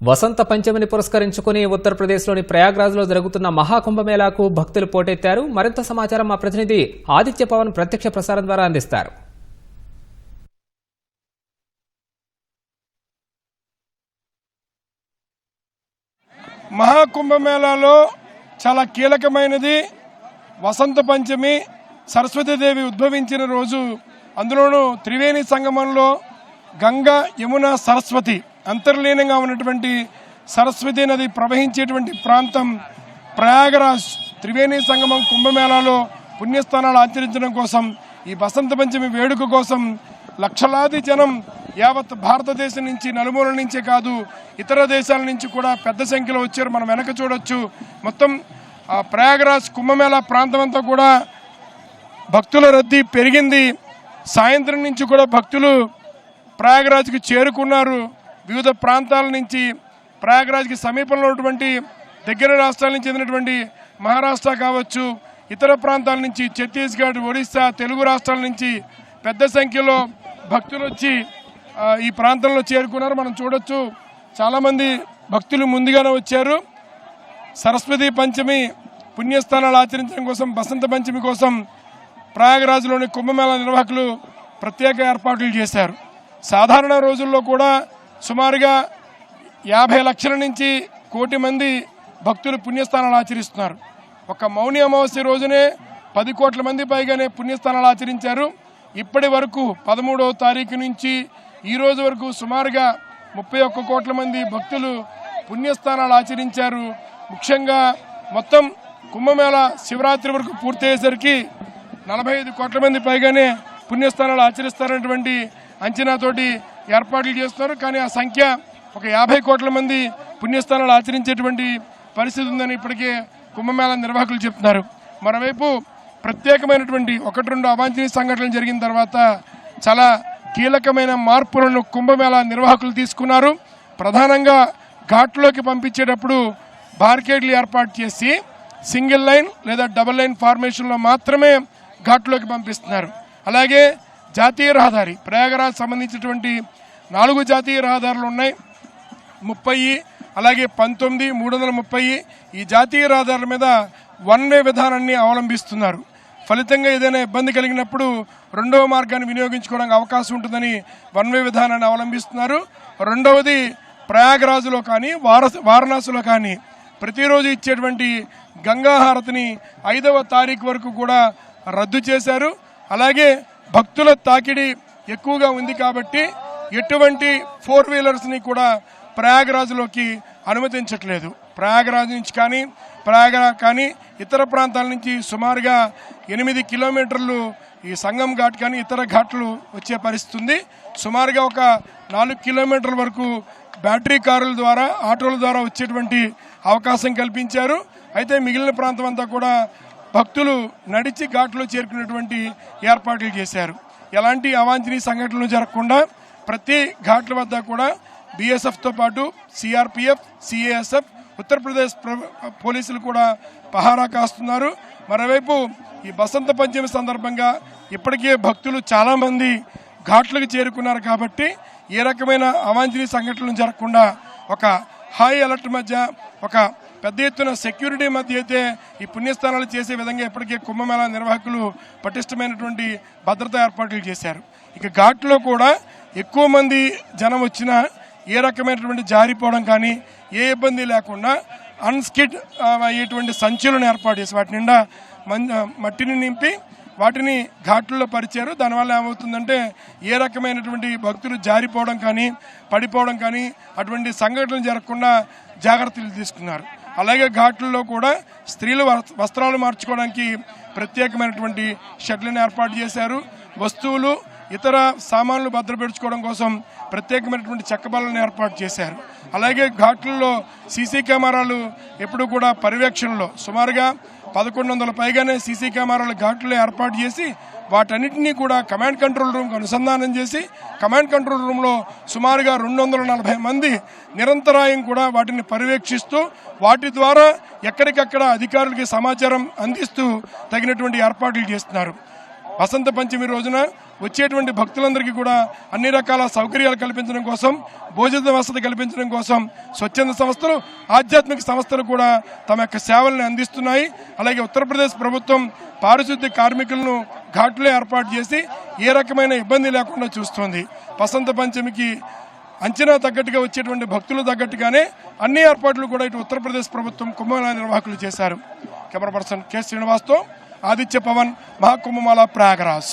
వసంత పంచమిని పురస్కరించుకుని ఉత్తరప్రదేశ్లోని ప్రయాగ్రాజ్లో జరుగుతున్న మహాకుంభమేళాకు భక్తులు పోటెత్తారు. మరింత సమాచారం మా ప్రతినిధి ఆదిత్య పవన్ ప్రత్యక్ష ప్రసారం ద్వారా అందిస్తారు. మహాకుంభమేళాలో చాలా కీలకమైనది వసంత పంచమి. సరస్వతీదేవి ఉద్భవించిన రోజు. అందులోనూ త్రివేణి సంగమంలో గంగా, యమున, సరస్వతి అంతర్లీనంగా ఉన్నటువంటి సరస్వతీ నది ప్రవహించేటువంటి ప్రాంతం ప్రయాగరాజ్. త్రివేణి సంగమం కుంభమేళాలో పుణ్యస్థానాలు ఆచరించడం కోసం, ఈ వసంత పంచమి వేడుక కోసం లక్షలాది జనం యావత్ భారతదేశం నుంచి, నలుమూలల నుంచే కాదు ఇతర దేశాల నుంచి కూడా పెద్ద సంఖ్యలో వచ్చారు. మనం వెనక చూడొచ్చు. మొత్తం ప్రయాగరాజ్ కుంభమేళా ప్రాంతం అంతా కూడా భక్తుల రద్దీ పెరిగింది. సాయంత్రం నుంచి కూడా భక్తులు ప్రయాగరాజ్కి చేరుకున్నారు. వివిధ ప్రాంతాల నుంచి, ప్రయాగరాజ్కి సమీపంలో ఉన్నటువంటి దగ్గర రాష్ట్రాల నుంచి చెందినటువంటి మహారాష్ట్ర కావచ్చు, ఇతర ప్రాంతాల నుంచి ఛత్తీస్గఢ్, ఒడిశా, తెలుగు రాష్ట్రాల నుంచి పెద్ద సంఖ్యలో భక్తులు వచ్చి ఈ ప్రాంతంలో చేరుకున్నారు. మనం చూడొచ్చు, చాలామంది భక్తులు ముందుగానే వచ్చారు. సరస్వతీ పంచమి పుణ్యస్థానాలు ఆచరించడం కోసం, వసంత పంచమి కోసం ప్రయాగరాజ్లోని కుంభమేళా నిర్వాహకులు ప్రత్యేక ఏర్పాట్లు చేశారు. సాధారణ రోజుల్లో కూడా సుమారుగా 50 లక్షల నుంచి 1 కోటి మంది భక్తులు పుణ్యస్థానాలు ఆచరిస్తున్నారు. ఒక మౌని అమావాస్య రోజునే 10 కోట్ల మంది పైగానే పుణ్యస్థానాలు ఆచరించారు. ఇప్పటి వరకు 13వ తారీఖు నుంచి ఈ రోజు వరకు సుమారుగా 31 కోట్ల మంది భక్తులు పుణ్యస్థానాలు ఆచరించారు. ముఖ్యంగా మొత్తం కుంభమేళా శివరాత్రి వరకు పూర్తయ్యేసరికి 45 కోట్ల మంది పైగానే పుణ్యస్థానాలు ఆచరిస్తారనేటువంటి అంచనాతోటి ఏర్పాట్లు చేస్తున్నారు. కానీ ఆ సంఖ్య ఒక 50 కోట్ల మంది పుణ్యస్థానాలు ఆచరించేటువంటి పరిస్థితి ఉందని ఇప్పటికే కుంభమేళా నిర్వాహకులు చెప్తున్నారు. మరోవైపు ప్రత్యేకమైనటువంటి 1-2 అవాంఛనీయ సంఘటనలు జరిగిన తర్వాత చాలా కీలకమైన మార్పులను కుంభమేళా నిర్వాహకులు తీసుకున్నారు. ప్రధానంగా ఘాట్లోకి పంపించేటప్పుడు బార్కేడ్లు ఏర్పాటు చేసి సింగిల్ లైన్ లేదా డబుల్ లైన్ ఫార్మేషన్లో మాత్రమే ఘాట్లోకి పంపిస్తున్నారు. అలాగే జాతీయ రహదారి, ప్రయాగరాజ్ సంబంధించినటువంటి 4 జాతీయ రహదారులు ఉన్నాయి. 30, అలాగే 19, 330 ఈ జాతీయ రహదారుల మీద వన్ వే విధానాన్ని అవలంబిస్తున్నారు. ఫలితంగా ఏదైనా ఇబ్బంది కలిగినప్పుడు రెండవ మార్గాన్ని వినియోగించుకోవడానికి అవకాశం ఉంటుందని వన్ వే విధానాన్ని అవలంబిస్తున్నారు. రెండవది, ప్రయాగరాజ్లో కానీ వారణాసిలో కానీ ప్రతిరోజు ఇచ్చేటువంటి గంగాహారతిని 5వ తారీఖు వరకు కూడా రద్దు చేశారు. అలాగే భక్తుల తాకిడి ఎక్కువగా ఉంది కాబట్టి ఎటువంటి 4 వీలర్స్ని కూడా ప్రయాగరాజ్లోకి అనుమతించట్లేదు. ప్రయాగరాజ్ నుంచి కానీ ఇతర ప్రాంతాల నుంచి సుమారుగా 8 కిలోమీటర్లు ఈ సంగం ఘాట్ కానీ ఇతర ఘాట్లు వచ్చే పరిస్థితి ఉంది. సుమారుగా ఒక 4 కిలోమీటర్ల వరకు బ్యాటరీ కారుల ద్వారా, ఆటోల ద్వారా వచ్చేటువంటి అవకాశం కల్పించారు. అయితే మిగిలిన ప్రాంతం అంతా కూడా భక్తులు నడిచి ఘాట్లో చేరుకునేటువంటి ఏర్పాట్లు చేశారు. ఎలాంటి అవాంఛనీయ సంఘటనలు జరగకుండా ప్రతి ఘాట్ల వద్ద కూడా బీఎస్ఎఫ్తో పాటు సిఆర్పిఎఫ్, సిఏఎస్ఎఫ్, ఉత్తరప్రదేశ్ పోలీసులు కూడా పహారా కాస్తున్నారు. మరోవైపు ఈ వసంత పంచమి సందర్భంగా ఇప్పటికే భక్తులు చాలామంది ఘాట్లకు చేరుకున్నారు కాబట్టి ఏ రకమైన అవాంఛనీయ సంఘటనలు జరగకుండా ఒక హై అలర్ట్ మధ్య, ఒక పెద్ద ఎత్తున సెక్యూరిటీ మధ్య అయితే ఈ పుణ్యస్థానాలు చేసే విధంగా ఇప్పటికే కుంభమేళా నిర్వాహకులు పటిష్టమైనటువంటి భద్రతా ఏర్పాట్లు చేశారు. ఇక ఘాట్లో కూడా ఎక్కువ మంది జనం వచ్చినా ఏ రకమైనటువంటి జారిపోవడం కానీ ఏ ఇబ్బంది లేకుండా అన్స్కిడ్ అయ్యేటువంటి సంచులను ఏర్పాటు చేసి వాటి నిండా మట్టిని నింపి వాటిని ఘాట్లలో పరిచారు. దానివల్ల ఏమవుతుందంటే ఏ రకమైనటువంటి భక్తులు జారిపోవడం కానీ, పడిపోవడం కానీ అటువంటి సంఘటనలు జరగకుండా జాగ్రత్తలు తీసుకున్నారు. అలాగే ఘాట్లలో కూడా స్త్రీలు వస్త్రాలు మార్చుకోవడానికి ప్రత్యేకమైనటువంటి షెడ్లను ఏర్పాటు చేశారు. వస్తువులు, ఇతర సామాన్లు భద్రపరుచుకోవడం కోసం ప్రత్యేకమైనటువంటి చెక్కబలను ఏర్పాటు చేశారు. అలాగే ఘాట్లలో సీసీ కెమెరాలు ఎప్పుడు కూడా పర్యవేక్షణలో సుమారుగా 1100 పైగానే సీసీ కెమెరాలు ఘాట్లో ఏర్పాటు చేసి వాటన్నిటినీ కూడా కమాండ్ కంట్రోల్ రూమ్కి అనుసంధానం చేసి కమాండ్ కంట్రోల్ రూమ్లో సుమారుగా 240 మంది నిరంతరాయం కూడా వాటిని పర్యవేక్షిస్తూ వాటి ద్వారా ఎక్కడికక్కడ అధికారులకి సమాచారం అందిస్తూ తగినటువంటి ఏర్పాట్లు చేస్తున్నారు. వసంత పంచమి రోజున వచ్చేటువంటి భక్తులందరికీ కూడా అన్ని రకాల సౌకర్యాలు కల్పించడం కోసం, భోజన వసతి కల్పించడం కోసం స్వచ్ఛంద సంస్థలు, ఆధ్యాత్మిక సంస్థలు కూడా తమ యొక్క సేవలను అందిస్తున్నాయి. అలాగే ఉత్తరప్రదేశ్ ప్రభుత్వం పారిశుద్ధ్య కార్మికులను ఘాట్లో ఏర్పాటు చేసి ఏ రకమైన ఇబ్బంది లేకుండా చూస్తోంది. వసంత పంచమికి అంచనా తగ్గట్టుగా వచ్చేటువంటి భక్తులు తగ్గట్టుగానే అన్ని ఏర్పాట్లు కూడా ఇటు ఉత్తరప్రదేశ్ ప్రభుత్వం కుంభమేళా నిర్వాహకులు చేశారు. Camera person K శ్రీనివాస్తో Aditya Pawan, Maha Kumbh Mela Prayagraj.